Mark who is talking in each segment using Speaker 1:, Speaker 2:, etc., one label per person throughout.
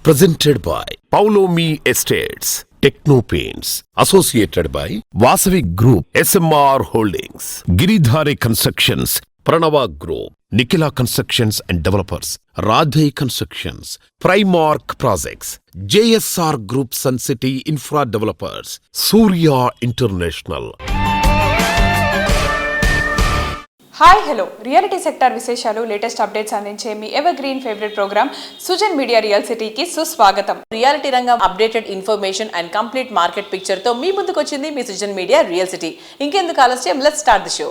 Speaker 1: Presented by Paulomi Estates, Techno Paints, associated by Vasavi Group, SMR Holdings, Giridhare Constructions, Pranava Group, Nikhila Constructions and Developers, Radhe Constructions, Primark Projects, JSR Group Sun City Infra Developers, Surya International.
Speaker 2: Hi hello reality sector విశేషాలు latest updates అందించే మీ evergreen favourite program Sujan media real సిటీకి సుస్వాగతం.
Speaker 3: Reality రంగం updated information and complete market picture తో మీ ముందుకు వచ్చింది మీ సుజన్ మీడియా రియల్ సిటీ. ఇంకెందుకు ఆలస్యం, లెట్స్ స్టార్ట్ ది షో.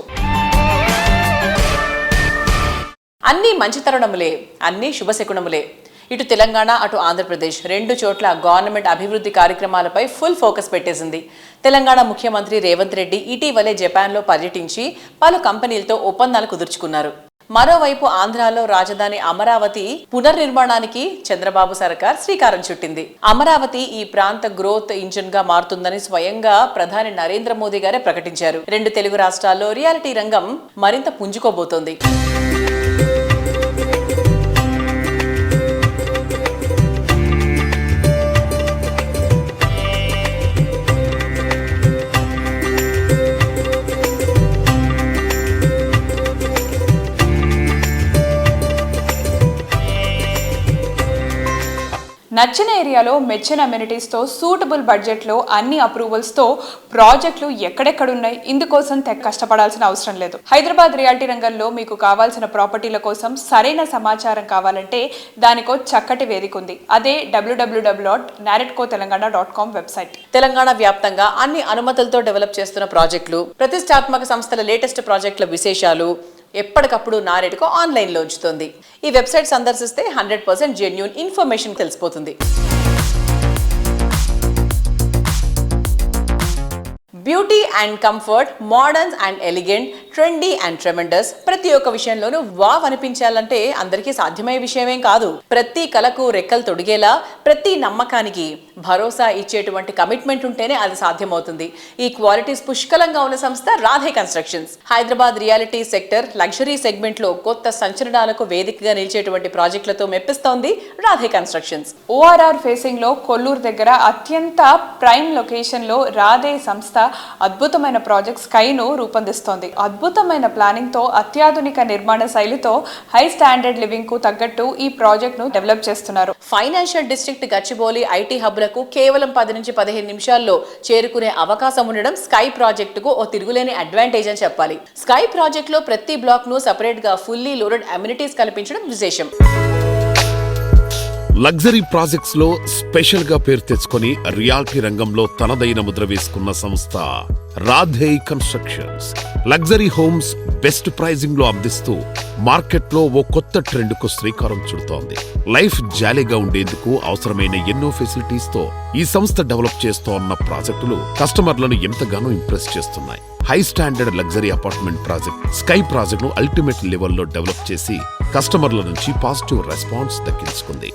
Speaker 3: అన్ని మంచి తరుణములే, అన్ని శుభశకునములే. ఇటు తెలంగాణ అటు ఆంధ్రప్రదేశ్ రెండు చోట్ల గవర్నమెంట్ అభివృద్ధి కార్యక్రమాలపై ఫుల్ ఫోకస్ పెట్టేసింది. తెలంగాణ ముఖ్యమంత్రి రేవంత్ రెడ్డి ఇటీవలే జపాన్లో పర్యటించి పలు కంపెనీలతో ఒప్పందాలు కుదుర్చుకున్నారు. మరోవైపు ఆంధ్రాలో రాజధాని అమరావతి పునర్నిర్మాణానికి చంద్రబాబు సర్కార్ శ్రీకారం చుట్టింది. అమరావతి ఈ ప్రాంత గ్రోత్ ఇంజిన్ గా మారుతుందని స్వయంగా ప్రధాని నరేంద్ర మోదీ గారే ప్రకటించారు. రెండు తెలుగు రాష్ట్రాల్లో రియాలిటీ రంగం మరింత పుంజుకోబోతోంది.
Speaker 2: నచ్చిన ఏరియాలో మెచ్చిన అమ్యూనిటీస్తో సూటబుల్ బడ్జెట్లో అన్ని అప్రూవల్స్తో ప్రాజెక్టులు ఎక్కడెక్కడున్నాయి, ఇందుకోసం కష్టపడాల్సిన అవసరం లేదు. హైదరాబాద్ రియాలిటీ రంగంలో మీకు కావాల్సిన ప్రాపర్టీల కోసం సరైన సమాచారం కావాలంటే దానికో చక్కటి వేదిక ఉంది. అదే www.narretcotelangana.com వెబ్సైట్.
Speaker 3: తెలంగాణ వ్యాప్తంగా అన్ని అనుమతులతో డెవలప్ చేస్తున్న ప్రాజెక్టులు, ప్రతిష్టాత్మక సంస్థల లేటెస్ట్ ప్రాజెక్టుల విశేషాలు ఎప్పటికప్పుడు నారెడ్కో ఆన్లైన్లో ఉంచుతుంది. ఈ వెబ్సైట్ సందర్శిస్తే 100% జెన్యూన్ ఇన్ఫర్మేషన్ తెలిసిపోతుంది. Beauty and comfort, modern and elegant, trendy and tremendous, ప్రతి ఒక్క విషయంలోనూ వావ్ అనిపించాలంటే అందరికీ సాధ్యమయ్యే విషయమేం కాదు. ప్రతి కళకు రెక్కలు తొడిగేలా, ప్రతి నమ్మకానికి భరోసా ఇచ్చేటువంటి కమిట్మెంట్ ఉంటేనే అది సాధ్యమవుతుంది. ఈ క్వాలిటీస్ పుష్కలంగా ఉన్న సంస్థ Radhe constructions. Hyderabad reality sector luxury segment లో కొత్త సంచలనాలకు వేదికగా నిలిచేటువంటి ప్రాజెక్టులతో మెప్పిస్తోంది రాధే కన్స్ట్రక్షన్స్.
Speaker 2: ORR ఫేసింగ్ లో కొల్లూరు దగ్గర అత్యంత ప్రైమ్ లొకేషన్ లో రాధే సంస్థ అద్భుతమైన ప్రాజెక్ట్ స్కైను రూపొందిస్తోంది. అద్భుతమైన ప్లానింగ్ తో, అత్యాధునిక నిర్మాణ శైలితో హై స్టాండర్డ్ లివింగ్ కు తగ్గట్టు ఈ ప్రాజెక్ట్ ను డెవలప్ చేస్తున్నారు.
Speaker 3: ఫైనాన్షియల్ డిస్ట్రిక్ట్ గచ్చిబౌలి ఐటీ హబ్లకు కేవలం 10 నుంచి 15 నిమిషాల్లో చేరుకునే అవకాశం ఉండడం స్కై ప్రాజెక్టుకు ఓ తిరుగులేని అడ్వాంటేజ్ అని చెప్పాలి. స్కై ప్రాజెక్ట్ లో ప్రతి బ్లాక్ ను సెపరేట్ గా ఫుల్లీ లోడెడ్ అమ్యూనిటీస్ కల్పించడం విశేషం.
Speaker 1: లగ్జరీ ప్రాజెక్ట్స్ లో స్పెషల్ గా పేరు తెచ్చుకొని రియాలిటీ రంగంలో తనదైన ముద్ర వేసుకున్న సంస్థ Radhe constructions. Luxury homes best pricing లో అందిస్తూ మార్కెట్ లో ఓ కొత్త ట్రెండ్ కు శ్రీకారం చుడుతోంది. లైఫ్ జాలీగా ఉండేందుకు అవసరమైన ఎన్నో ఫెసిలిటీస్ తో ఈ సంస్థ డెవలప్ చేస్తోన్న ప్రాజెక్టులు కస్టమర్లను ఎంతగానో ఇంప్రెస్ చేస్తున్నాయి. High standard luxury apartment project sky project ను అల్టిమేట్ లెవెల్లో డెవలప్ చేసి కస్టమర్ల నుంచి పాజిటివ్ రెస్పాన్స్ దక్కించుకుంది.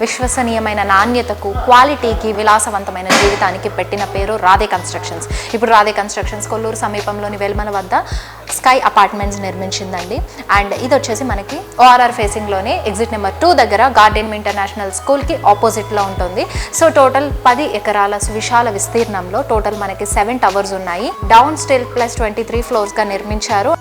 Speaker 4: విశ్వసనీయమైన నాణ్యతకు, క్వాలిటీకి, విలాసవంతమైన జీవితానికి పెట్టిన పేరు రాధే కన్స్ట్రక్షన్స్. ఇప్పుడు రాధే కన్స్ట్రక్షన్స్ కొల్లూరు సమీపంలోని వెల్మల వద్ద స్కై అపార్ట్మెంట్స్ నిర్మించిందండి. అండ్ ఇది వచ్చేసి మనకి ORR ఫేసింగ్లోనే ఎగ్జిట్ నెంబర్ 2 దగ్గర గార్డెన్ ఇంటర్నేషనల్ స్కూల్కి ఆపోజిట్లో ఉంటుంది. సో టోటల్ 10 ఎకరాల విశాల విస్తీర్ణంలో టోటల్ మనకి 7 టవర్స్ ఉన్నాయి. డౌన్ స్టిల్ ప్లస్ 23 ఫ్లోర్స్గా నిర్మించారు.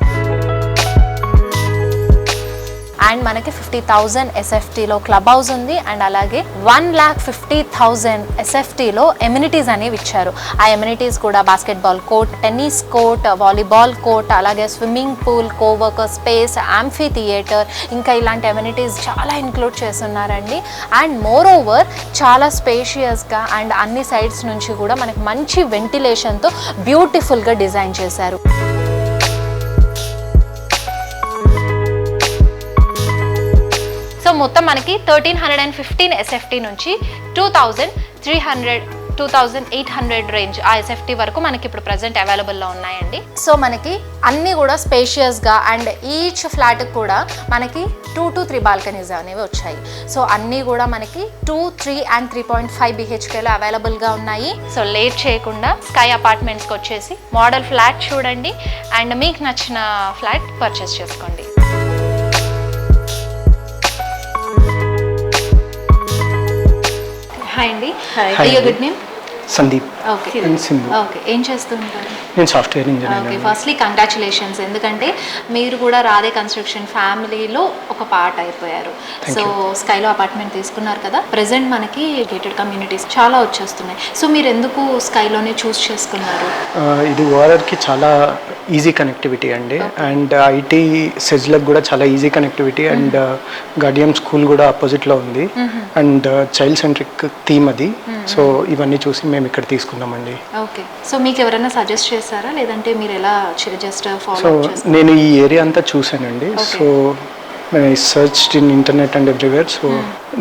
Speaker 4: అండ్ మనకి 50,000 SFTలో క్లబ్ హౌస్ ఉంది. అండ్ అలాగే 1,50,000 SFTలో ఎమ్యూనిటీస్ అనేవి ఇచ్చారు. ఆ ఎమ్యూనిటీస్ కూడా basketball court, tennis court, volleyball court, అలాగే swimming pool, coworker space, amphitheatre, ఇంకా ఇలాంటి ఎమ్యూనిటీస్ చాలా ఇంక్లూడ్ చేస్తున్నారండి. అండ్ మోర్ ఓవర్ చాలా స్పేషియస్గా అండ్ అన్ని సైడ్స్ నుంచి కూడా మనకి మంచి వెంటిలేషన్తో బ్యూటిఫుల్గా డిజైన్ చేశారు. సో మొత్తం మనకి 1,315 SFT నుంచి 2,800 రేంజ్ ఆ SFT వరకు మనకి ఇప్పుడు ప్రజెంట్ అవైలబుల్లో ఉన్నాయండి. సో మనకి అన్నీ కూడా స్పేషియస్గా అండ్ ఈచ్ ఫ్లాట్ కూడా మనకి 2 to 3 బాల్కనీస్ అనేవి వచ్చాయి. సో అన్నీ కూడా మనకి 2, 3 and 3.5 BHKలో అవైలబుల్గా ఉన్నాయి. సో లేట్ చేయకుండా స్కై అపార్ట్మెంట్స్కి వచ్చేసి మోడల్ ఫ్లాట్ చూడండి అండ్ మీకు నచ్చిన ఫ్లాట్ పర్చేస్ చేసుకోండి. హాయ్ అండి.
Speaker 3: Hi.
Speaker 4: అయ్యో good name.
Speaker 5: Sandeep
Speaker 4: okay
Speaker 5: and Sindhu.
Speaker 4: Okay, ఏం చేస్తుంటారు?
Speaker 5: నేను software engineer
Speaker 4: okay, firstly congratulations, ఎందుకంటే మీరు కూడా రాధే కన్స్ట్రక్షన్ ఫ్యామిలీలో ఒక పార్ట్ అయిపోయారు. సో స్కైలో అపార్ట్మెంట్ తీసుకున్నారు కదా, ప్రెసెంట్ మనకి గేటెడ్ కమ్యూనిటీస్ చాలా వచ్చేస్తున్నాయి. సో మీరు ఎందుకు స్కైలోనే చూస్ చేసుకున్నారు?
Speaker 5: ఇది ఓఆర్ఆర్కి చాలా ఈజీ కనెక్టివిటీ అండి, అండ్ ఐటీ సెజ్లకు కూడా చాలా ఈజీ కనెక్టివిటీ, అండ్ గార్డియం స్కూల్ కూడా ఆపోజిట్లో ఉంది, అండ్ చైల్డ్ సెంట్రిక్ థీమ్ అది. సో ఇవన్నీ చూసి మేము ఇక్కడ తీసుకున్నామండి.
Speaker 4: ఓకే, సో మీకు ఎవరైనా సజెస్ట్ చేస్తారా, లేదంటే మీరు ఎలా జస్ట్
Speaker 5: సో
Speaker 4: ఫాలో చేస్తారా?
Speaker 5: నేను ఈ ఏరియా అంతా చూసానండి. So I searched in internet and everywhere. So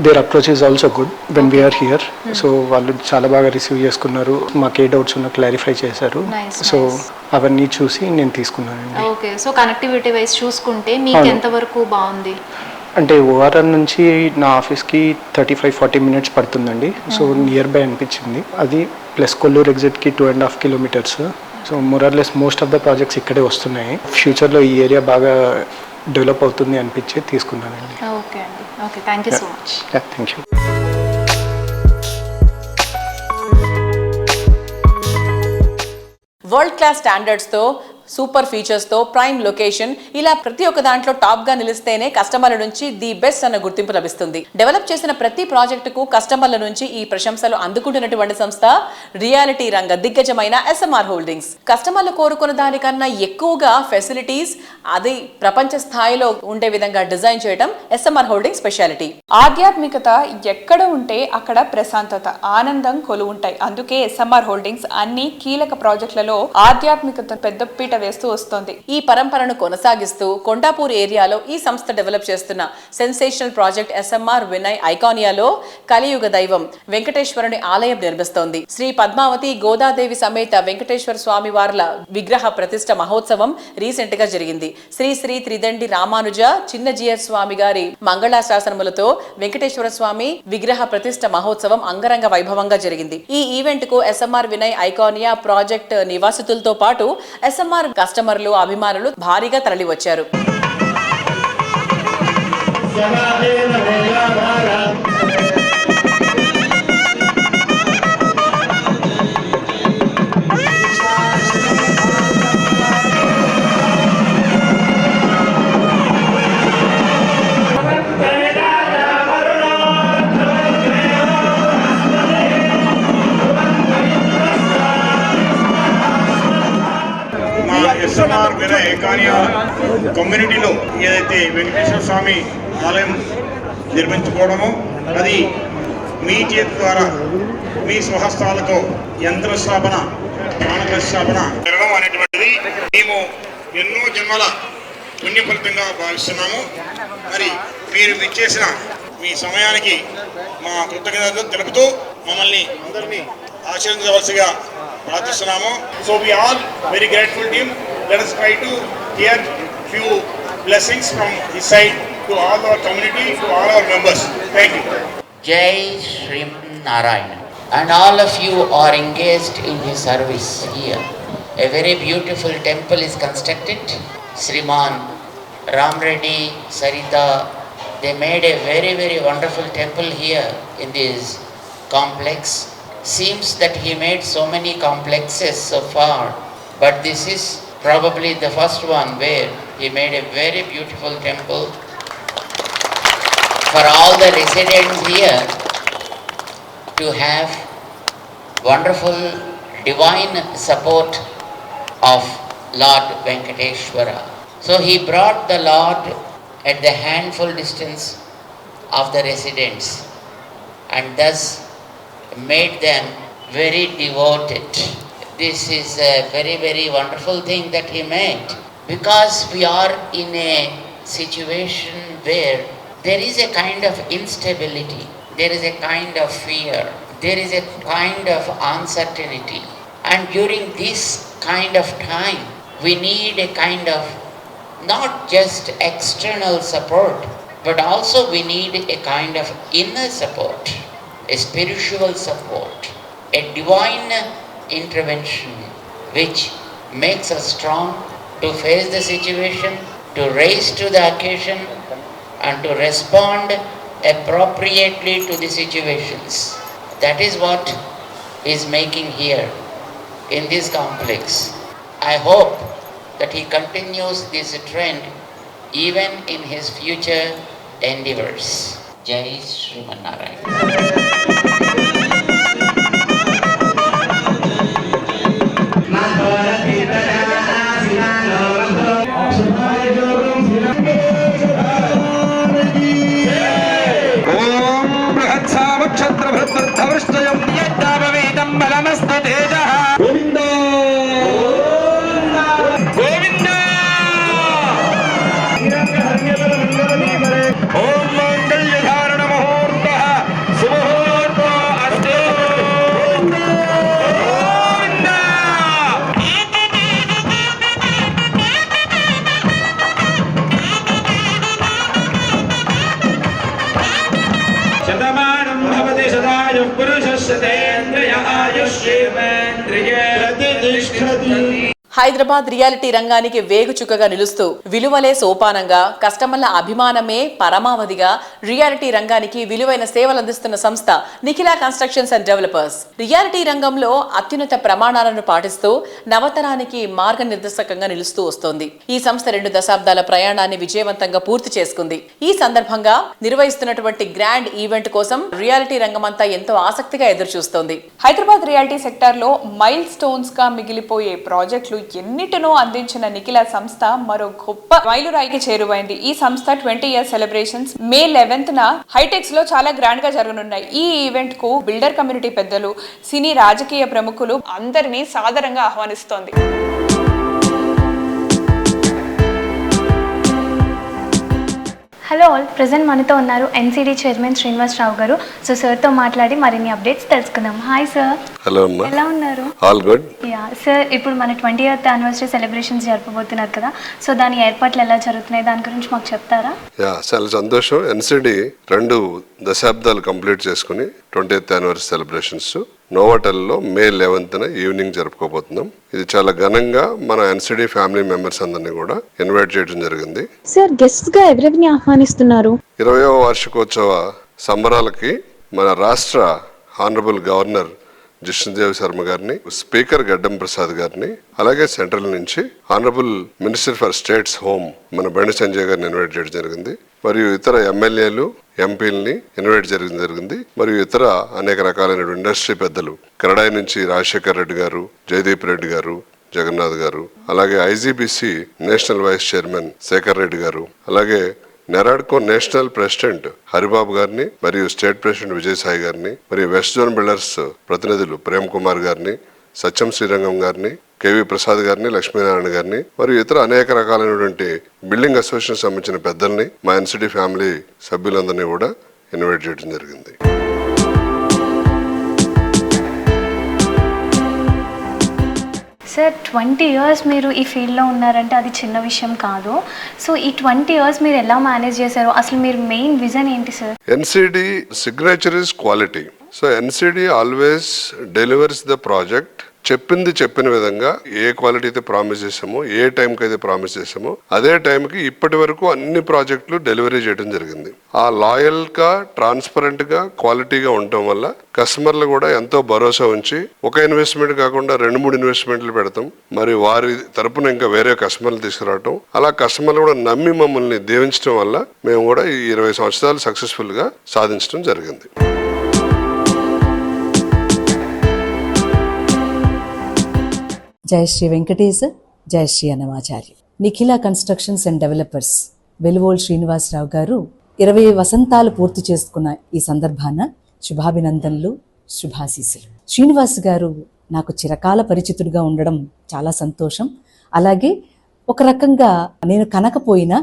Speaker 5: their approach is also good when we are here. So వాళ్ళు చాలా బాగా రిసీవ్ చేసుకున్నారు, మాకు ఏ డౌట్స్ ఉన్నా క్లారిఫై చేశారు.
Speaker 4: Nice,
Speaker 5: so
Speaker 4: nice.
Speaker 5: అవన్నీ చూసి నేను తీసుకున్నానండి.
Speaker 4: ఓకే, సో కనెక్టివిటీ వైజ్ చూసుకుంటే మీకు
Speaker 5: అవును.
Speaker 4: ఎంతవరకు బాగుంది?
Speaker 5: అంటే ఓఆర్ఆర్ నుంచి నా ఆఫీస్కి 35-40 మినిట్స్ పడుతుందండి. సో నియర్ బై అనిపించింది అది. ప్లస్ కొల్లూరు ఎగ్జిట్కి 2.5 kilometres. So more or less most of the projects ఇక్కడే వస్తున్నాయి. ఫ్యూచర్లో ఈ ఏరియా బాగా డెవలప్ అవుతుంది అనిపించి తీసుకున్నానండి.
Speaker 4: ఓకే అండి, okay, thank you so much.
Speaker 5: Thank you.
Speaker 3: World class స్టాండర్డ్స్తో, సూపర్ ఫీచర్స్తో, ప్రైమ్ లొకేషన్, ఇలా ప్రతి ఒక్క దాంట్లో టాప్గా నిలిస్తేనే కస్టమర్ల నుంచి ది బెస్ట్ అన్న గుర్తింపు లభిస్తుంది. డెవలప్ చేసిన ప్రతి ప్రాజెక్టుకు కస్టమర్ల నుంచి ఈ ప్రశంసలు అందుకుంటున్నటువంటి సంస్థ రియాలిటీ రంగ దిగ్గజమైన ఎస్ఎంఆర్ హోల్డింగ్స్. కస్టమర్లు కోరుకున్న దానికన్నా ఎక్కువగా ఫెసిలిటీస్, అది ప్రపంచ స్థాయిలో ఉండే విధంగా డిజైన్ చేయడం ఎస్ఎంఆర్ హోల్డింగ్స్ స్పెషాలిటీ.
Speaker 2: ఆధ్యాత్మికత ఎక్కడ ఉంటే అక్కడ ప్రశాంతత, ఆనందం కొలువుంటాయి. అందుకే ఎస్ఎంఆర్ హోల్డింగ్స్ అన్ని కీలక ప్రాజెక్టులలో ఆధ్యాత్మికత పెద్దపీట వేస్తూ వస్తోంది.
Speaker 3: ఈ పరంపరను కొనసాగిస్తూ కొండాపూర్ ఏరియాలో ఈ సంస్థ డెవలప్ చేస్తున్న సెన్సేషనల్ ప్రాజెక్ట్ ఎస్ఎంఆర్ వినయ్ ఐకానియాలో కలియుగ దైవం వెంకటేశ్వరుని ఆలయం నిర్మిస్తోంది. శ్రీ పద్మావతి గోదాదేవి సమేత వెంకటేశ్వర స్వామి వార్ల విగ్రహ ప్రతిష్ఠ మహోత్సవం రీసెంట్ గా జరిగింది. శ్రీ శ్రీ త్రిదండి రామానుజ చిన్నజీయర్ స్వామి గారి మంగళాశాసనములతో వెంకటేశ్వర స్వామి విగ్రహ ప్రతిష్ఠ మహోత్సవం అంగరంగ వైభవంగా జరిగింది. ఈ ఈవెంట్ కు ఎస్ఎంఆర్ వినయ్ ఐకానియా ప్రాజెక్ట్ నివాసితులతో పాటు ఎస్ఎంఆర్ కస్టమర్లు, అభిమానులు భారీగా తరలి వచ్చారు.
Speaker 6: ఎస్ఎంఆర్ వినయ్ ఐకానియా కమ్యూనిటీలో ఏదైతే వెంకటేశ్వర స్వామి ఆలయం నిర్మించుకోవడమో, అది మీ చేతి ద్వారా మీ స్వహస్తాలతో యంత్ర స్థాపన, ప్రాణ ప్రతిష్టాపన జరగడం అనేటువంటిది మేము ఎన్నో జన్మల పుణ్య ఫలితంగా భావిస్తున్నాము. మరి మీరు ఇచ్చేసిన మీ సమయానికి మా కృతజ్ఞతలు తెలుపుతూ మమ్మల్ని అందరినీ ఆశీర్వదించవలసిగా ప్రార్థిస్తున్నాము. So we all very grateful team. Let us try to hear few blessings from his side to all our community, to all our members. Thank you.
Speaker 7: Jai Shri Narayana. And all of you are engaged in his service here. A very beautiful temple is constructed. Sriman Ram Reddy, Sarita, they made a very, very wonderful temple here in this complex. Seems that he made so many complexes so far, but this is probably the first one where he made a very beautiful temple for all the residents here to have wonderful divine support of Lord Venkateshwara. So he brought the Lord at the handful distance of the residents and thus made them very devoted. This is a very, very wonderful thing that he made, because we are in a situation where there is a kind of instability, there is a kind of fear, there is a kind of uncertainty, and during this kind of time we need a kind of not just external support, but also we need a kind of inner support, a spiritual support, a divine intervention which makes us strong to face the situation, to rise to the occasion and to respond appropriately to the situations. That is what he is making here in this complex. I hope that he continues this trend even in his future endeavors. Jai Srimanarayana.
Speaker 8: Shatamanam Bhavati శతాయుః పురుషः శతేంద్రియ ఆయుష్యేంద్రియే ప్రతిష్టతి.
Speaker 3: Hyderabad reality రంగానికి వేగుచుక్కగా నిలుస్తూ విలువలే సోపానంగా కస్టమర్ల అభిమానమే పరమావధిగా reality రంగానికి విలువైన సేవలు అందిస్తున్న సంస్థ Nikhila constructions and developers. Reality రంగంలో అత్యున్నత ప్రమాణాలను పాటిస్తూ నవతరానికి మార్గనిర్దేశకంగా నిలుస్తూ వస్తోంది. ఈ సంస్థ 2 దశాబ్దాల ప్రయాణాన్ని విజయవంతంగా పూర్తి చేసుకుంది. ఈ సందర్భంగా నిర్వహిస్తున్నటువంటి గ్రాండ్ ఈవెంట్ కోసం రియాలిటీ రంగమంతా ఎంతో ఆసక్తిగా ఎదురుచూస్తోంది.
Speaker 2: హైదరాబాద్ రియాలిటీ సెక్టార్ లో మైల్ స్టోన్స్ గా మిగిలిపోయే ప్రాజెక్టులు ఎన్నిటినో అందించిన నిఖిలా సంస్థ మరో గొప్ప మైలురాయికి చేరువైంది. ఈ సంస్థ 20 ఇయర్ సెలబ్రేషన్స్ మే 11న హైటెక్స్ లో చాలా గ్రాండ్ గా జరగనున్నాయి. ఈ ఈవెంట్ కు బిల్డర్ కమ్యూనిటీ పెద్దలు, సినీ రాజకీయ ప్రముఖులు అందరినీ సాదరంగా ఆహ్వానిస్తోంది.
Speaker 9: హలో ఆల్, ప్రజెంట్ మనతో ఉన్నారు ఎన్సిడి చైర్మన్ శ్రీనివాసరావు గారు. సో సార్తో మాట్లాడి మరిన్ని అప్డేట్స్ తెలుసుకుందాం. Hi sir.
Speaker 10: హలో అమ్మా.
Speaker 9: ఎలా ఉన్నారు?
Speaker 10: All good.
Speaker 9: యా సార్, ఇప్పుడు మన 20th యానివర్సరీ సెలబ్రేషన్స్ జరపబోతున్నారు కదా, సో దాని ఏర్పాట్లు ఎలా జరుగుతున్నాయి, దాని గురించి మాకు చెప్తారా?
Speaker 10: యా, చాలా సంతోషం. ఎన్సిడి 2 దశాబ్దాలు కంప్లీట్ చేసుకుని 20th యానివర్సరీ సెలబ్రేషన్స్ నోవాటెల్లో మే 11న ఈవినింగ్ జరుపుకోబోతున్నాం. ఇది చాలా ఘనంగా మన ఎన్సిడి ఫ్యామిలీ మెంబర్స్ అందరినీ కూడా ఇన్వైట్ చేయడం జరిగింది.
Speaker 11: సార్, గెస్ట్ గా ఎవరెవరిని ఆహ్వానిస్తున్నారు?
Speaker 10: 20వ వార్షికోత్సవ సంబరాలకి మన రాష్ట్ర హానరబుల్ గవర్నర్ జిష్ణుదేవ్ శర్మ గారిని, స్పీకర్ గడ్డం ప్రసాద్ గారిని, అలాగే సెంట్రల్ నుంచి honourable minister for states home మన బండి సంజయ్ గారిని ఇన్వైట్ చేయడం జరిగింది. మరియు ఇతర ఎమ్మెల్యేలు, ఎంపీలని ఇన్వైట్ చేయడం జరిగింది. మరియు ఇతర అనేక రకాలైన ఇండస్ట్రీ పెద్దలు, కరడాయి నుంచి రాజశేఖర్ రెడ్డి గారు, జయదీప్ రెడ్డి గారు, జగన్నాథ్ గారు, అలాగే IGBC national vice chairman Shekar Reddy garu, అలాగే నెరాడ్కో నేషనల్ ప్రెసిడెంట్ హరిబాబు గారిని, మరియు స్టేట్ ప్రెసిడెంట్ విజయసాయి గారిని, మరియు వెస్ట్ జోన్ బిల్డర్స్ ప్రతినిధులు ప్రేమ్ కుమార్ గారిని, సత్యం శ్రీరంగం గారిని, కేవీ ప్రసాద్ గారిని, లక్ష్మీనారాయణ గారిని, మరియు ఇతర అనేక రకాలైనటువంటి బిల్డింగ్ అసోసియేషన్ సంబంధించిన పెద్దల్ని, మా ఎన్సిడి ఫ్యామిలీ సభ్యులందరినీ కూడా ఇన్వైట్ చేయడం జరిగింది.
Speaker 9: సార్, 20 ఇయర్స్ మీరు ఈ ఫీల్డ్లో ఉన్నారంటే అది చిన్న విషయం కాదు. సో ఈ 20 ఇయర్స్ మీరు ఎలా మేనేజ్ చేశారు? అసలు మీరు మెయిన్ విజన్ ఏంటి sir?
Speaker 10: NCD signature is quality. So NCD always delivers the project. చెప్పిన విధంగా ఏ క్వాలిటీ అయితే ప్రామిస్ చేసామో, ఏ టైంకి అయితే ప్రామిస్ చేసామో, అదే టైంకి ఇప్పటి వరకు అన్ని ప్రాజెక్టులు డెలివరీ చేయడం జరిగింది. ఆ లాయల్ గా, ట్రాన్స్పరెంట్ గా, క్వాలిటీగా ఉండటం వల్ల కస్టమర్లు కూడా ఎంతో భరోసా ఉంచి ఒక ఇన్వెస్ట్మెంట్ కాకుండా 2-3 ఇన్వెస్ట్మెంట్లు పెడతాం, మరి వారి తరపున ఇంకా వేరే కస్టమర్లు తీసుకురావటం, అలా కస్టమర్లు కూడా నమ్మి మమ్మల్ని దీవించడం వల్ల మేము కూడా ఈ 20 సంవత్సరాలు సక్సెస్ఫుల్ గా సాధించడం జరిగింది.
Speaker 12: జై శ్రీ వెంకటేశ, జై Shri Annamacharya. Nikhila constructions and developers Veluvol Srinivasarao గారు 20 వసంతాలు పూర్తి చేసుకున్న ఈ సందర్భాన శుభాభినందనలు, శుభాశీస్సులు. శ్రీనివాస్ గారు నాకు చిరకాల పరిచితుడిగా ఉండడం చాలా సంతోషం. అలాగే ఒక రకంగా నేను కనకపోయినా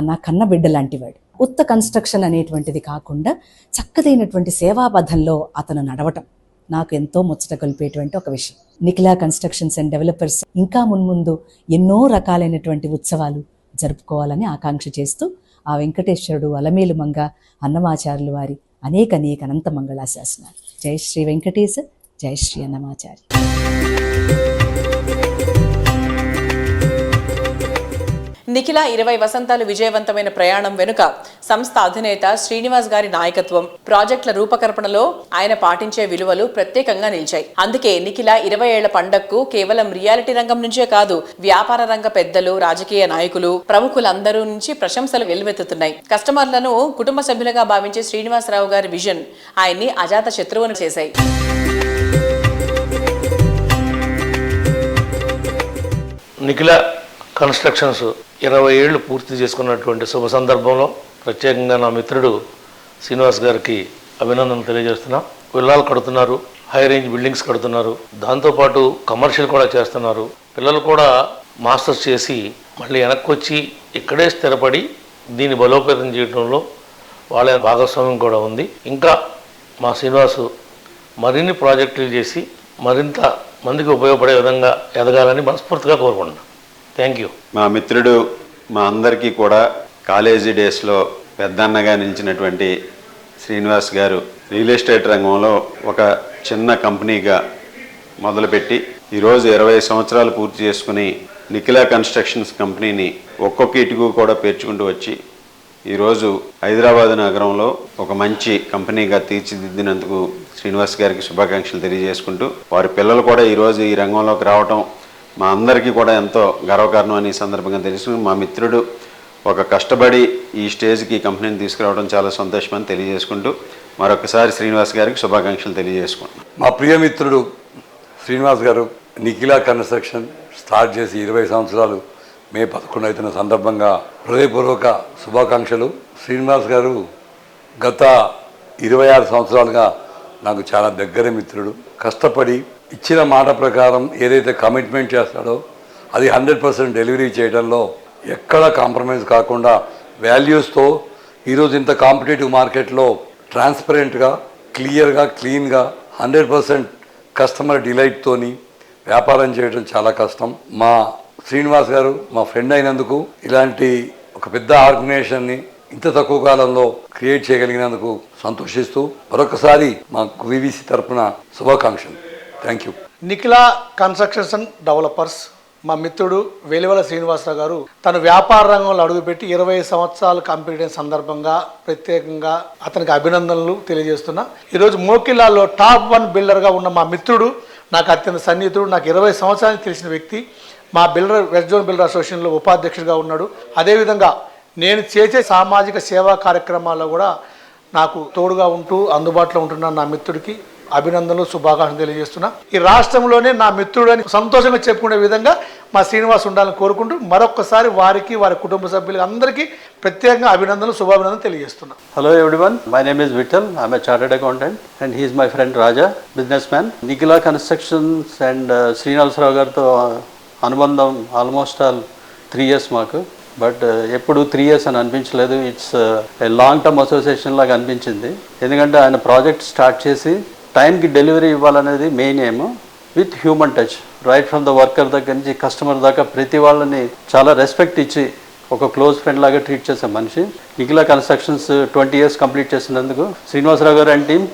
Speaker 12: నా కన్న బిడ్డ లాంటివాడు. ఉత్త కన్స్ట్రక్షన్ అనేటువంటిది కాకుండా చక్కదైనటువంటి సేవాబద్ధంలో అతను నడవటం నాకు ఎంతో ముచ్చట కలిపేటువంటి ఒక విషయం. నిఖిలా కన్స్ట్రక్షన్స్ అండ్ డెవలపర్స్ ఇంకా మున్ముందు ఎన్నో రకాలైనటువంటి ఉత్సవాలు జరుపుకోవాలని ఆకాంక్ష చేస్తూ ఆ వెంకటేశ్వరుడు అలమేలు మంగ అన్నమాచార్యులు వారి అనేక అనంత మంగళాశాసనాలు. జై శ్రీ వెంకటేశ, జై శ్రీ అన్నమాచార్య.
Speaker 3: నిఖిల 20 వసంతాలు విజయవంతమైన ప్రయాణం వెనుక సంస్థ అధినేత శ్రీనివాస్ గారి నాయకత్వం, ప్రాజెక్టుల రూపకల్పనలో ఆయన పాటించే విలువలు ప్రత్యేకంగా నిలిచాయి. అందుకే నిఖిల 20 ఏళ్ల పండగకు కేవలం రియాలిటీ రంగం నుంచే కాదు, వ్యాపార రంగ పెద్దలు, రాజకీయ నాయకులు, ప్రముఖులందరూ నుంచి ప్రశంసలు వెల్లువెత్తుతున్నాయి. కస్టమర్లను కుటుంబ సభ్యులుగా భావించే శ్రీనివాసరావు గారి విజన్ ఆయన్ని అజాత శత్రువును చేశాయి.
Speaker 13: నిఖిల కన్స్ట్రక్షన్స్ 20 ఏళ్ళు పూర్తి చేసుకున్నటువంటి శుభ సందర్భంలో ప్రత్యేకంగా నా మిత్రుడు శ్రీనివాస్ గారికి అభినందనలు తెలియజేస్తున్నాం. విల్లాలు కడుతున్నారు, హై రేంజ్ బిల్డింగ్స్ కడుతున్నారు, దాంతోపాటు కమర్షియల్ కూడా చేస్తున్నారు. పిల్లలు కూడా మాస్టర్స్ చేసి మళ్ళీ వెనక్కి వచ్చి ఇక్కడే స్థిరపడి దీన్ని బలోపేతం చేయడంలో వాళ్ళ భాగస్వామ్యం కూడా ఉంది. ఇంకా మా శ్రీనివాసు మరిన్ని ప్రాజెక్టులు చేసి మరింత మందికి ఉపయోగపడే విధంగా ఎదగాలని మనస్ఫూర్తిగా కోరుకుంటున్నాను. Thank you.
Speaker 14: మా మిత్రుడు మా అందరికీ కూడా కాలేజీ డేస్లో పెద్దన్నగా నిలిచినటువంటి శ్రీనివాస్ గారు రియల్ ఎస్టేట్ రంగంలో ఒక చిన్న కంపెనీగా మొదలుపెట్టి ఈరోజు 20 సంవత్సరాలు పూర్తి చేసుకుని నిఖిల కన్స్ట్రక్షన్స్ కంపెనీని ఒక్కొక్క ఇటుకు కూడా పేర్చుకుంటూ వచ్చి ఈరోజు హైదరాబాద్ నగరంలో ఒక మంచి కంపెనీగా తీర్చిదిద్దినందుకు శ్రీనివాస్ గారికి శుభాకాంక్షలు తెలియజేసుకుంటూ, వారి పిల్లలు కూడా ఈరోజు ఈ రంగంలోకి రావటం మా అందరికీ కూడా ఎంతో గర్వకారణం అని ఈ సందర్భంగా తెలుసుకుని, మా మిత్రుడు ఒక కష్టపడి ఈ స్టేజ్కి ఈ కంపెనీని తీసుకురావడం చాలా సంతోషమని తెలియజేసుకుంటూ మరొకసారి శ్రీనివాస్ గారికి శుభాకాంక్షలు తెలియజేసుకుంటున్నాం.
Speaker 15: మా ప్రియమిత్రుడు శ్రీనివాస్ గారు నిఖిల కన్స్ట్రక్షన్ స్టార్ట్ చేసి 20 సంవత్సరాలు మే 11 అవుతున్న సందర్భంగా హృదయపూర్వక శుభాకాంక్షలు. శ్రీనివాస్ గారు గత 26 సంవత్సరాలుగా నాకు చాలా దగ్గర మిత్రుడు. కష్టపడి ఇచ్చిన మాట ప్రకారం ఏదైతే కమిట్మెంట్ చేస్తాడో అది 100% డెలివరీ చేయడంలో ఎక్కడ కాంప్రమైజ్ కాకుండా వాల్యూస్తో ఈరోజు ఇంత కాంపిటేటివ్ మార్కెట్లో ట్రాన్స్పరెంట్గా, క్లియర్గా, క్లీన్గా 100% కస్టమర్ డిలైట్తోని వ్యాపారం చేయడం చాలా కష్టం. మా శ్రీనివాస్ గారు మా ఫ్రెండ్ అయినందుకు, ఇలాంటి ఒక పెద్ద ఆర్గనైజేషన్ని ఇంత తక్కువ కాలంలో క్రియేట్ చేయగలిగినందుకు సంతోషిస్తూ మరొకసారి మా వివిసి తరఫున శుభాకాంక్షలు. Thank you.
Speaker 16: Nikhila constructions and developers మా మిత్రుడు వెలివల శ్రీనివాసరావు గారు తన వ్యాపార రంగంలో అడుగుపెట్టి 20 సంవత్సరాలు కంప్లీట్ అయిన సందర్భంగా ప్రత్యేకంగా అతనికి అభినందనలు తెలియజేస్తున్నా. ఈరోజు మోకిలాల్లో టాప్ 1 బిల్డర్గా ఉన్న మా మిత్రుడు, నాకు అత్యంత సన్నిహితుడు, నాకు 20 సంవత్సరానికి తెలిసిన వ్యక్తి, మా వెస్ట్ జోన్ బిల్డర్ అసోసియేషన్లో ఉపాధ్యక్షుడిగా ఉన్నాడు. అదేవిధంగా నేను చేసే సామాజిక సేవా కార్యక్రమాల్లో కూడా నాకు తోడుగా ఉంటూ అందుబాటులో ఉంటున్న నా మిత్రుడికి అభినందనలు, శుభాకాంక్షలు తెలియజేస్తున్నా. ఈ రాష్ట్రంలోనే నా మిత్రుడు అని సంతోషంగా చెప్పుకునే విధంగా మా శ్రీనివాస్ ఉండాలని కోరుకుంటూ మరొకసారి వారికి, వారి కుటుంబ సభ్యులకి అందరికీ ప్రత్యేకంగా అభినందనలు, శుభాభినందనలు తెలియజేస్తున్నా.
Speaker 17: Hello everyone, my name is Vittal. I'm a chartered accountant and he is my friend Raja, businessman. Nikhila Constructions and Srinivasarao garto అనుబంధం ఆల్మోస్ట్ ఆల్ 3 years మాకు. బట్ ఎప్పుడు 3 years అని అనిపించలేదు. ఇట్స్ లాంగ్ టర్మ్ అసోసియేషన్ లాగా అనిపించింది. ఎందుకంటే ఆయన project start చేసి టైంకి డెలివరీ ఇవ్వాలనేది main aim, with human touch. Right from the worker దగ్గర నుంచి కస్టమర్ దాకా ప్రతి వాళ్ళని చాలా రెస్పెక్ట్ ఇచ్చి ఒక క్లోజ్ ఫ్రెండ్ లాగా ట్రీట్ చేసే మనిషి. నిఖిల కన్స్ట్రక్షన్స్ 20 years కంప్లీట్ చేసినందుకు శ్రీనివాసరావు గారు and team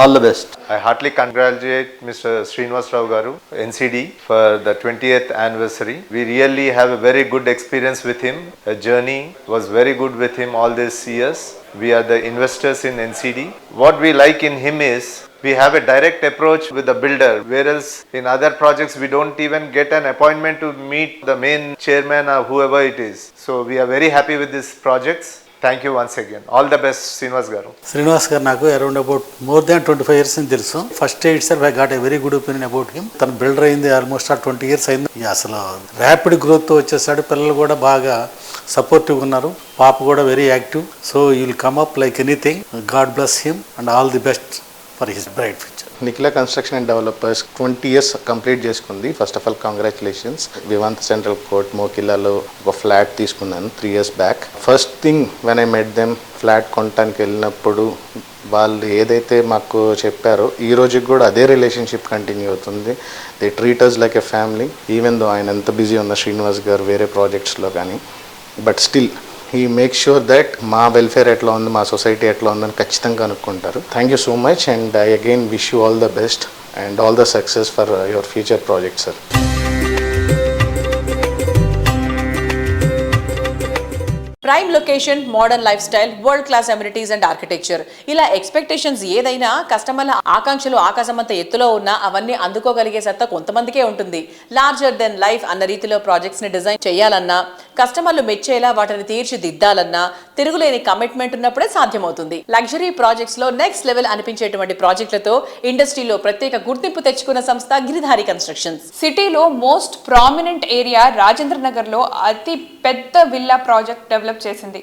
Speaker 17: all the best.
Speaker 18: I heartily congratulate Mr. Srinivas Rao Garu, NCD, for the 20th anniversary. We really have a very good experience with him. A journey was very good with him all these years. We are the investors in NCD. What we like in him is we have a direct approach with the builder, whereas in other projects we don't even get an appointment to meet the main chairman or whoever it is. So we are very happy with these projects. Thank you once again. All the best, Srinivas Garu.
Speaker 19: Srinivas గారు నాకు around about more than 25 years అని తెలుసు. First it self I got a very good opinion about him. తను builder అయింది almost 20 years అయింది. అసలు rapid గ్రోత్తో వచ్చేసాడు. పిల్లలు కూడా బాగా సపోర్టివ్గా ఉన్నారు. పాప కూడా very active. So you will come up like anything. God bless him and all the best for his bright future.
Speaker 20: Nikhila construction and developers 20 years complete చేసుకుంది. First of all congratulations. Vivanta central court మోకిలాలో ఒక flat తీసుకున్నాను 3 years back. First thing when I met them, flat కొనడానికి వెళ్ళినప్పుడు వాళ్ళు ఏదైతే మాకు చెప్పారో ఈ రోజుకి కూడా అదే రిలేషన్షిప్ కంటిన్యూ అవుతుంది. They treat us like a family. Even though ఆయన ఎంత బిజీ ఉన్న శ్రీనివాస్ గారు వేరే ప్రాజెక్ట్స్లో కానీ, but still he makes sure that మా వెల్ఫేర్ ఎట్లా ఉంది, మా సొసైటీ ఎట్లా ఉందని ఖచ్చితంగా కనుక్కుంటారు. Thank you so much and I again wish you all the best and all the success for your future project sir.
Speaker 3: Prime location, modern lifestyle, world class amenities and architecture, ఇలా expectations ఏదైనా కస్టమర్ల ఆకాంక్షలు ఆకాశమంత ఎత్తులో ఉన్నా అవన్నీ అందుకోగలిగే సత్తా కొంతమందికే ఉంటుంది. లార్జర్ దెన్ లైఫ్ అన్న రీతిలో ప్రాజెక్ట్స్ ని డిజైన్ చేయాలన్నా, కస్టమర్లు మెచ్చేలా వాటిని తీర్చిదిద్దాలన్నా తిరుగులేని కమిట్మెంట్ ఉన్నప్పుడే సాధ్యమవుతుంది. లగ్జరీ ప్రాజెక్ట్స్ లో నెక్స్ట్ లెవెల్ అనిపించేటువంటి ప్రాజెక్టులతో ఇండస్ట్రీలో ప్రత్యేక గుర్తింపు తెచ్చుకున్న సంస్థ గిరిధారి కన్స్ట్రక్షన్స్.
Speaker 2: సిటీలో most prominent area Rajendra Nagar లో అతి పెద్ద విల్లా ప్రాజెక్ట్ డెవలప్ చేసింది.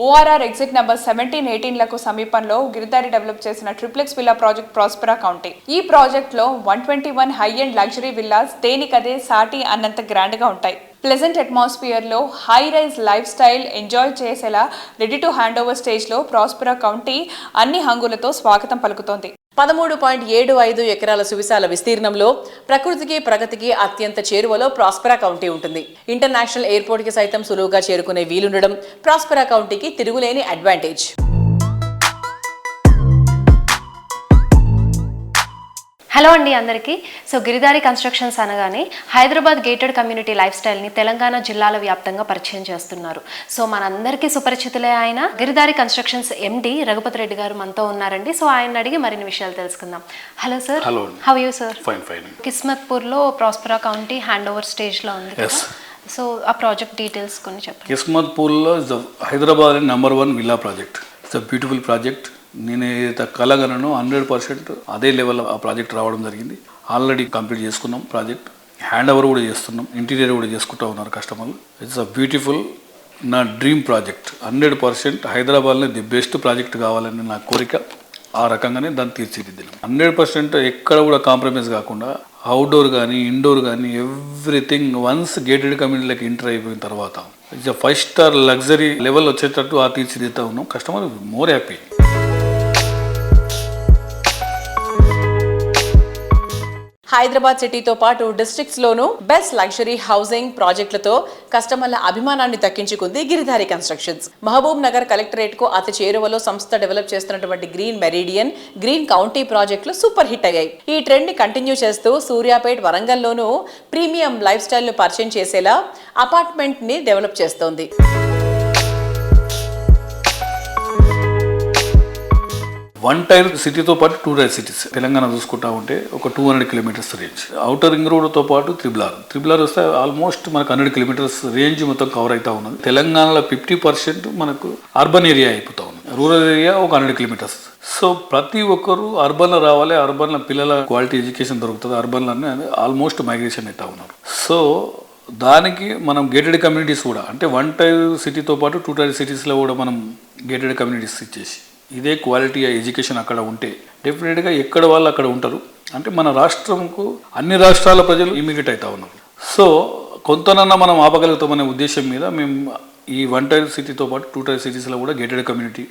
Speaker 2: ఓఆర్ఆర్ ఎగ్జిట్ నెంబర్ 17-18లకు సమీపంలో గిరిధారి డెవలప్ చేసిన triplex villa project Prospera County. ఈ ప్రాజెక్ట్ లో 121 హై అండ్ లగ్జరీ విల్లాస్ దేనికదే సాటి అన్నంత గ్రాండ్ గా ఉంటాయి. ప్లెజెంట్ అట్మాస్ఫియర్ లో high rise life style enjoy చేసేలా ready to hand over stage లో ప్రాస్పెరా కౌంటీ అన్ని హంగులతో స్వాగతం పలుకుతోంది.
Speaker 3: 13.75 ఎకరాల సువిశాల విస్తీర్ణంలో ప్రకృతికి ప్రగతికి అత్యంత చేరువలో ప్రాస్పెరా కౌంటీ ఉంటుంది. ఇంటర్నేషనల్ ఎయిర్పోర్ట్ కి సైతం సులువుగా చేరుకునే వీలుండడం ప్రాస్పెరా కౌంటీకి తిరుగులేని అడ్వాంటేజ్.
Speaker 4: హలో అండి అందరికీ. సో గిరిధారి కన్స్ట్రక్షన్స్ అనగానే హైదరాబాద్ గేటెడ్ కమ్యూనిటీ లైఫ్ స్టైల్ని తెలంగాణ జిల్లాల వ్యాప్తంగా పరిచయం చేస్తున్నారు. సో మనందరికీ సుపరిచితులే ఆయన గిరిధారి కన్స్ట్రక్షన్స్ ఎండి రఘుపతి రెడ్డి గారు మనతో ఉన్నారండి. సో ఆయన అడిగి మరిన్ని విషయాలు తెలుసుకుందాం. Hello sir.
Speaker 21: Hello.
Speaker 4: How you sir?
Speaker 21: Fine fine.
Speaker 4: కిస్మత్పూర్లో ప్రాస్పెరా కౌంటీ హ్యాండ్ ఓవర్ స్టేజ్లో ఉంది. సో ఆ ప్రాజెక్ట్ డీటెయిల్స్ కొన్ని చెప్పండి.
Speaker 21: కిస్మత్పూర్లో is the Hyderabad #1 villa project. It's a beautiful project. నేను ఏదైతే కలగనో 100% అదే లెవెల్ ఆ ప్రాజెక్ట్ రావడం జరిగింది. ఆల్రెడీ కంప్లీట్ చేసుకున్నాం ప్రాజెక్ట్. హ్యాండ్ ఓవర్ కూడా చేస్తున్నాం. ఇంటీరియర్ కూడా చేసుకుంటూ ఉన్నారు కస్టమర్లు. ఇట్స్ అ బ్యూటిఫుల్, నా డ్రీమ్ ప్రాజెక్ట్. 100% హైదరాబాద్లో ది బెస్ట్ ప్రాజెక్ట్ కావాలని నా కోరిక. ఆ రకంగానే దాన్ని తీర్చిదిద్దాం. 100% ఎక్కడ కూడా కాంప్రమైజ్ కాకుండా అవుట్డోర్ కానీ ఇండోర్ కానీ ఎవ్రీథింగ్ వన్స్ గేటెడ్ కమ్యూనిటీలోకి ఎంటర్ అయిపోయిన తర్వాత ఇట్స్ 5 స్టార్ లగ్జరీ లెవెల్ వచ్చేటట్టు ఆ తీర్చిదిద్దుతా ఉన్నాం. Customer more happy.
Speaker 3: హైదరాబాద్ సిటీతో పాటు డిస్ట్రిక్ట్స్ లోనూ బెస్ట్ లగ్జరీ హౌసింగ్ ప్రాజెక్టులతో కస్టమర్ల అభిమానాన్ని దక్కించుకుంది గిరిధారి కన్స్ట్రక్షన్స్. మహబూబ్ నగర్ కలెక్టరేట్ కు అతి చేరువలో సంస్థ డెవలప్ చేస్తున్నటువంటి గ్రీన్ మెరీడియన్, గ్రీన్ కౌంటీ ప్రాజెక్టులు సూపర్ హిట్ అయ్యాయి. ఈ ట్రెండ్ ని కంటిన్యూ చేస్తూ సూర్యాపేట్, వరంగల్లోనూ ప్రీమియం లైఫ్ స్టైల్ ను పరిచయం చేసేలా అపార్ట్మెంట్ ని డెవలప్ చేస్తోంది.
Speaker 21: వన్ టైర్ సిటీతో పాటు 2 టైర్ సిటీస్ తెలంగాణ చూసుకుంటా ఉంటే ఒక 200 కిలోమీటర్స్ రేంజ్. అవుటర్ రింగ్ రోడ్తో పాటు త్రిబుల్ ఆర్ వస్తే ఆల్మోస్ట్ మనకు 100 కిలోమీటర్స్ రేంజ్ మొత్తం కవర్ అవుతా ఉన్నది. తెలంగాణలో 50% మనకు అర్బన్ ఏరియా అయిపోతా ఉంది. రూరల్ ఏరియా ఒక 100 కిలోమీటర్స్. సో ప్రతి ఒక్కరు అర్బన్లో రావాలి. అర్బన్లో పిల్లల క్వాలిటీ ఎడ్యుకేషన్ దొరుకుతుంది. అర్బన్లోనే ఆల్మోస్ట్ మైగ్రేషన్ అవుతా ఉన్నారు. సో దానికి మనం గేటెడ్ కమ్యూనిటీస్ కూడా అంటే 1 టైర్ సిటీతో పాటు 2 టైర్ సిటీస్లో కూడా మనం గేటెడ్ కమ్యూనిటీస్ ఇచ్చేసి ఇదే క్వాలిటీ ఎడ్యుకేషన్ అక్కడ ఉంటే డెఫినెట్గా ఎక్కడ వాళ్ళు అక్కడ ఉంటారు. అంటే మన రాష్ట్రంకు అన్ని రాష్ట్రాల ప్రజలు ఇమిగ్రేట్ అవుతా ఉన్నారు. సో కొంతనన్నా మనం ఆపగలుగుతామనే ఉద్దేశం మీద మేము ఈ 1 టైర్ సిటీతో పాటు 2 టైర్ సిటీస్లో కూడా గేటెడ్ కమ్యూనిటీ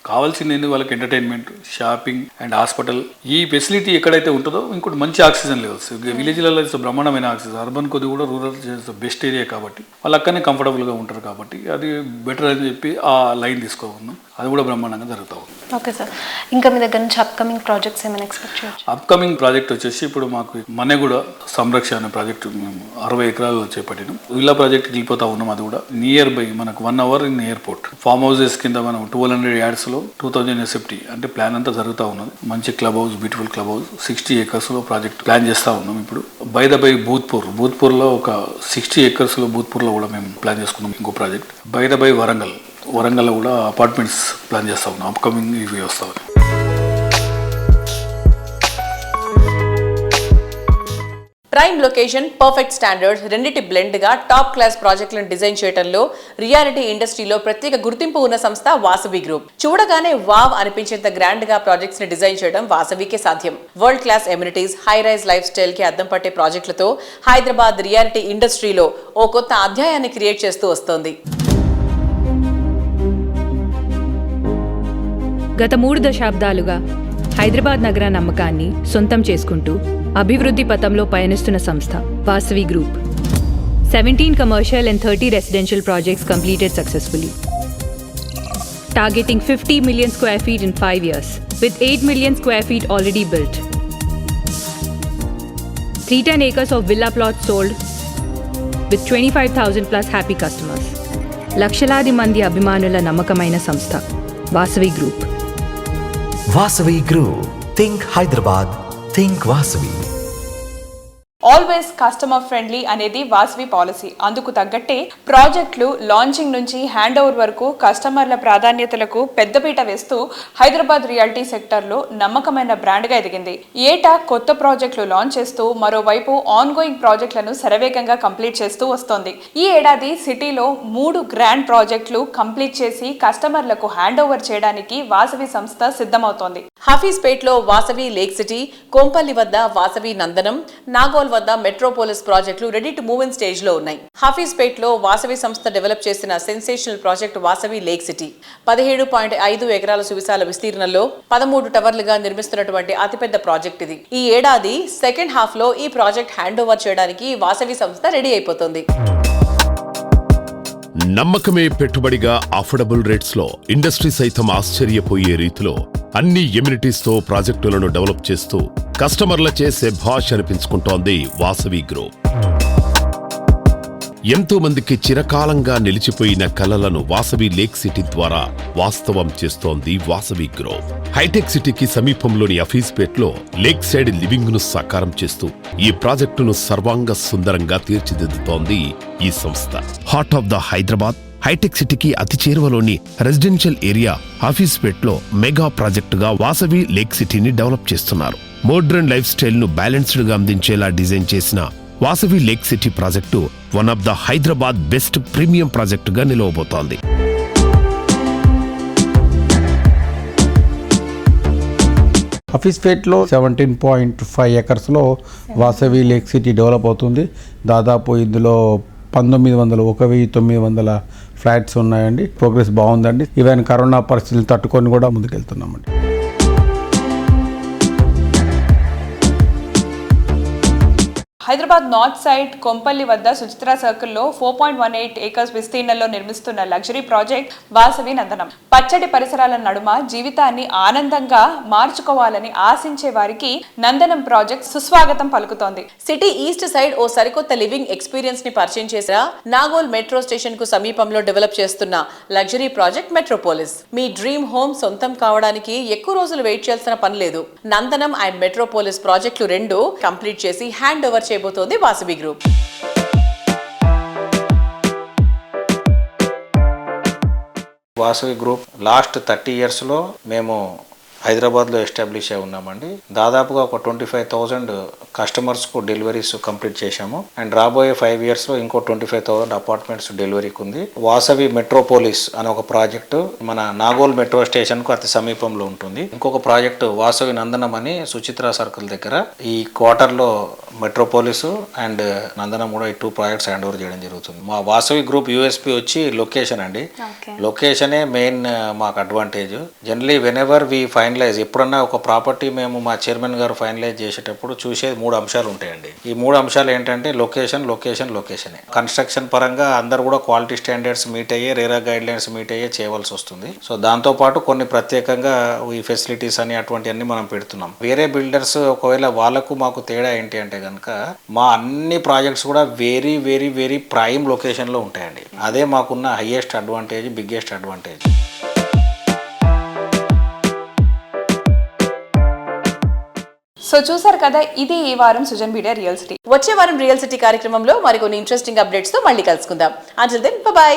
Speaker 21: కావాల్సింది వాళ్ళకి ఎంటర్టైన్మెంట్, షాపింగ్ అండ్ హాస్పిటల్ ఈ ఫెసిలిటీ ఎక్కడైతే ఉంటుందో ఇంకోటి మంచి ఆక్సిజన్ లెవెల్స్. విలేజ్లలో బ్రహ్మాండమైన ఆక్సిజన్. అర్బన్ కొద్ది కూడా రూరల్ బెస్ట్ ఏరియా కాబట్టి వాళ్ళు అక్కడనే కంఫర్టబుల్గా ఉంటారు కాబట్టి అది బెటర్ అని చెప్పి ఆ లైన్ తీసుకోకున్నాం. అది కూడా బ్రహ్మాండంగా జరుగుతూ ఉంది.
Speaker 4: Okay sir. ఇంకా మీ దగ్గర నుంచి అప్కమింగ్ ప్రాజెక్ట్స్ ఏమైనా ఎక్స్పెక్ట్ చేయొచ్చు?
Speaker 21: అప్కమింగ్ ప్రాజెక్ట్ వచ్చేసి ఇప్పుడు మాకు మన్నెగూడ సంరక్షణ అనే ప్రాజెక్టు మేము 60 ఎకరాలు చేపట్టినాం. విల్లా ప్రాజెక్ట్ వెళ్ళిపోతా ఉన్నాం. అది కూడా నియర్ బై మనకు 1 hour in airport. Farm houses కింద మనం 1200 యార్డ్స్లో 2000 SFT అంటే ప్లాన్ అంతా జరుగుతూ ఉన్నది. మంచి club house, beautiful club house 60 ఏకర్స్లో ప్రాజెక్ట్ ప్లాన్ చేస్తూ ఉన్నాం. ఇప్పుడు బై భూత్పూర్లో ఒక 60 ఏకర్స్లో భూత్పూర్లో కూడా మేము ప్లాన్ చేసుకున్నాం ఇంకో ప్రాజెక్ట్. బై వరంగల్లో కూడా అపార్ట్మెంట్స్ ప్లాన్ చేస్తూ ఉన్నాం. అప్కమింగ్ ఇవి వస్తాయి.
Speaker 3: ప్రైమ్ లొకేషన్, పర్ఫెక్ట్ స్టాండర్డ్స్ రెండిటి బ్లెండ్ గా టాప్ క్లాస్ ప్రాజెక్టులను డిజైన్ చేయడంలో రియాలిటీ ఇండస్ట్రీలో ప్రత్యేక గుర్తింపు ఉన్న సంస్థ వాసవి గ్రూప్. చూడగానే వావ్ అనిపించేంత గ్రాండ్ గా ప్రాజెక్ట్స్ ని డిజైన్ చేయడం వాసవికే సాధ్యం. World class amenities, high rise life style కి అద్దం పట్టే ప్రాజెక్టులతో హైదరాబాద్ రియాలిటీ ఇండస్ట్రీలో ఓ కొత్త అధ్యాయాన్ని క్రియేట్ చేస్తూ వస్తోంది.
Speaker 22: గత 3 దశాబ్దాలుగా హైదరాబాద్ నగర నమ్మకాన్ని సొంతం చేసుకుంటూ అభివృద్ధి పథంలో పయనిస్తున్న సంస్థ Vasavi group. 17 commercial and 30 residential projects completed successfully, targeting 50 million square feet in 5 years, with 8 million square feet already built. 310 acres of villa plots sold with 25,000 plus happy customers. లక్షలాది మంది అభిమానుల నమ్మకమైన సంస్థ Vasavi group.
Speaker 1: Vasavi group, think Hyderabad, think Vasavi.
Speaker 2: Always customer friendly అనేది Vasavi policy. అందుకు తగ్గట్టే ప్రాజెక్టులు launching నుంచి హ్యాండ్ ఓవర్ వరకు కస్టమర్ల ప్రాధాన్యతలకు పెద్దపీట వేస్తూ హైదరాబాద్ రియాలిటీ సెక్టర్లో నమ్మకమైన బ్రాండ్గా ఎదిగింది. ఏటా కొత్త ప్రాజెక్టులు లాంచ్ చేస్తూ మరోవైపు ఆన్ గోయింగ్ ప్రాజెక్టులను శరవేగంగా కంప్లీట్ చేస్తూ వస్తోంది. ఈ ఏడాది సిటీలో 3 గ్రాండ్ ప్రాజెక్టులు కంప్లీట్ చేసి కస్టమర్లకు హ్యాండ్ ఓవర్ చేయడానికి వాసవి సంస్థ సిద్ధమవుతోంది.
Speaker 3: హఫీజ్పేట్లో వాసవి లేక్ సిటీ, కొంపల్లి వద్ద వాసవి నందనం, నాగోల్ వద్ద మెట్రోపోలిస్ ప్రాజెక్టులు ready to move in stage లో ఉన్నాయి. హఫీజ్పేట్లో వాసవి సంస్థ డెవలప్ చేసిన sensational project Vasavi lake city 17.5 ఎకరాల సువిశాల విస్తీర్ణంలో 13 టవర్లుగా నిర్మిస్తున్నటువంటి అతిపెద్ద ప్రాజెక్ట్ ఇది. ఈ ఏడాది సెకండ్ హాఫ్ లో ఈ ప్రాజెక్ట్ హ్యాండ్ ఓవర్ చేయడానికి వాసవి సంస్థ రెడీ అయిపోతుంది.
Speaker 5: నమ్మకమే పెట్టుబడిగా అఫోర్డబుల్ రేట్స్ లో ఇండస్ట్రీ సైతం ఆశ్చర్యపోయే రీతిలో అన్ని ఎమ్యూనిటీస్ తో ప్రాజెక్టులను డెవలప్ చేస్తూ కస్టమర్లచే శభాష్ అనిపించుకుంటోంది వాసవి గ్రూప్. ఎంతో మందికి చిరకాలంగా నిలిచిపోయిన కలలను వాసవి లేక్ సిటీ ద్వారా వాస్తవం చేస్తోంది వాసవి గ్రూప్. హైటెక్ సిటీకి సమీపంలోని హఫీజ్పేట్లో లేక్ సైడ్ లివింగ్ ను సాకారం చేస్తూ ఈ ప్రాజెక్టును సర్వాంగ సుందరంగా తీర్చిదిద్దుతోంది ఈ సంస్థ. Heart of the Hyderabad hitech సిటీకి అతి చేరువలోని రెసిడెన్షియల్ ఏరియా హఫీజ్పేట్లో మెగా ప్రాజెక్టుగా వాసవి లేక్ సిటీని డెవలప్ చేస్తున్నారు. మోడ్రన్ లైఫ్ స్టైల్ ను బ్యాలెన్స్డ్ గా అందించేలా డిజైన్ చేసిన Vasavi lake city project one of the Hyderabad best premium ప్రాజెక్టుగా నిలవబోతోంది.
Speaker 23: హఫీజ్పేట్లో 17.5 ఎకర్స్లో వాసవి లేక్ సిటీ డెవలప్ అవుతుంది. దాదాపు ఇందులో 1900 ఫ్లాట్స్ ఉన్నాయండి. ప్రోగ్రెస్ బాగుందండి. ఈవెన్ కరోనా పరిస్థితులు తట్టుకొని కూడా ముందుకెళ్తున్నామండి.
Speaker 2: హైదరాబాద్ నార్త్ సైడ్ కొంపల్లి వద్ద సుచిత్రా సర్కిల్లో 4.18 ఏకర్స్ విస్తీర్ణంలో నిర్మిస్తున్న లగ్జరీ ప్రాజెక్ట్ వాసవి నందనం. పచ్చడి పరిసరాల నడుమ జీవితాన్ని ఆనందంగా మార్చుకోవాలని ఆశించే వారికి నందనం ప్రాజెక్ట్ సుస్వాగతం పలుకుతోంది.
Speaker 3: సిటీ ఈస్ట్ సైడ్ ఓ సరికొత్త లివింగ్ ఎక్స్పీరియన్స్ ని పరిచయం చేసిన నాగోల్ మెట్రో స్టేషన్ కు సమీపంలో డెవలప్ చేస్తున్న లగ్జరీ ప్రాజెక్ట్ మెట్రోపోలిస్. మీ డ్రీమ్ హోమ్ సొంతం కావడానికి ఎక్కువ రోజులు వెయిట్ చేయాల్సిన పని లేదు. నందనం అండ్ మెట్రోపోలిస్ ప్రాజెక్టులు 2 కంప్లీట్ చేసి హ్యాండ్ ఓవర్ చేయబోతోంది Vasavi group.
Speaker 24: Vasavi group last 30 ఇయర్స్లో మేము హైదరాబాద్లో ఎస్టాబ్లిష్ అయి ఉన్నామండి. దాదాపుగా ఒక 25,000 కస్టమర్స్కు డెలివరీస్ కంప్లీట్ చేశాము. అండ్ రాబోయే 5 ఇయర్స్లో ఇంకో 25,000 అపార్ట్మెంట్స్ డెలివరీకి ఉంది. వాసవి మెట్రోపోలిస్ అనే ఒక ప్రాజెక్టు మన నాగోల్ మెట్రో స్టేషన్కు అతి సమీపంలో ఉంటుంది. ఇంకొక ప్రాజెక్టు వాసవి నందనం అని సుచిత్రా సర్కిల్ దగ్గర. ఈ క్వార్టర్లో మెట్రోపోలిస్ అండ్ నందనం కూడా ఈ 2 ప్రాజెక్ట్స్ హ్యాండ్ ఓవర్ చేయడం జరుగుతుంది. మా వాసవి గ్రూప్ యూఎస్పీ వచ్చి లొకేషన్ అండి. లొకేషనే మెయిన్ మాకు అడ్వాంటేజ్. జనరలీ వెనెవర్ వి ఫైనలైజ్, ఎప్పుడన్నా ఒక ప్రాపర్టీ మేము మా చైర్మన్ గారు ఫైనలైజ్ చేసేటప్పుడు చూసేది 3 అంశాలు ఉంటాయండి. ఈ 3 అంశాలు ఏంటంటే లొకేషన్, లొకేషన్, లొకేషనే. కన్స్ట్రక్షన్ పరంగా అందరూ కూడా క్వాలిటీ స్టాండర్డ్స్ మీట్ అయ్యే, రేరా గైడ్ లైన్స్ మీట్ అయ్యే చేయవలసి వస్తుంది. సో దాంతోపాటు కొన్ని ప్రత్యేకంగా ఈ ఫెసిలిటీస్ అని అటువంటివన్నీ మనం పెడుతున్నాం. వేరే బిల్డర్స్ ఒకవేళ వాళ్ళకు మాకు తేడా ఏంటి అంటే కనుక మా అన్ని ప్రాజెక్ట్స్ కూడా వెరీ వెరీ వెరీ ప్రైమ్ లొకేషన్లో ఉంటాయండి. అదే మాకున్న highest advantage, biggest advantage.
Speaker 2: So చూసారు కదా, ఇది ఈ వారం సుజన్ మీడియా రియల్ సిటీ.
Speaker 3: వచ్చే వారం రియల్ సిటీ కార్యక్రమంలో మరికొన్ని ఇంట్రెస్టింగ్ అప్డేట్స్ తో మళ్ళీ కలుసుకుందాం. Until then by.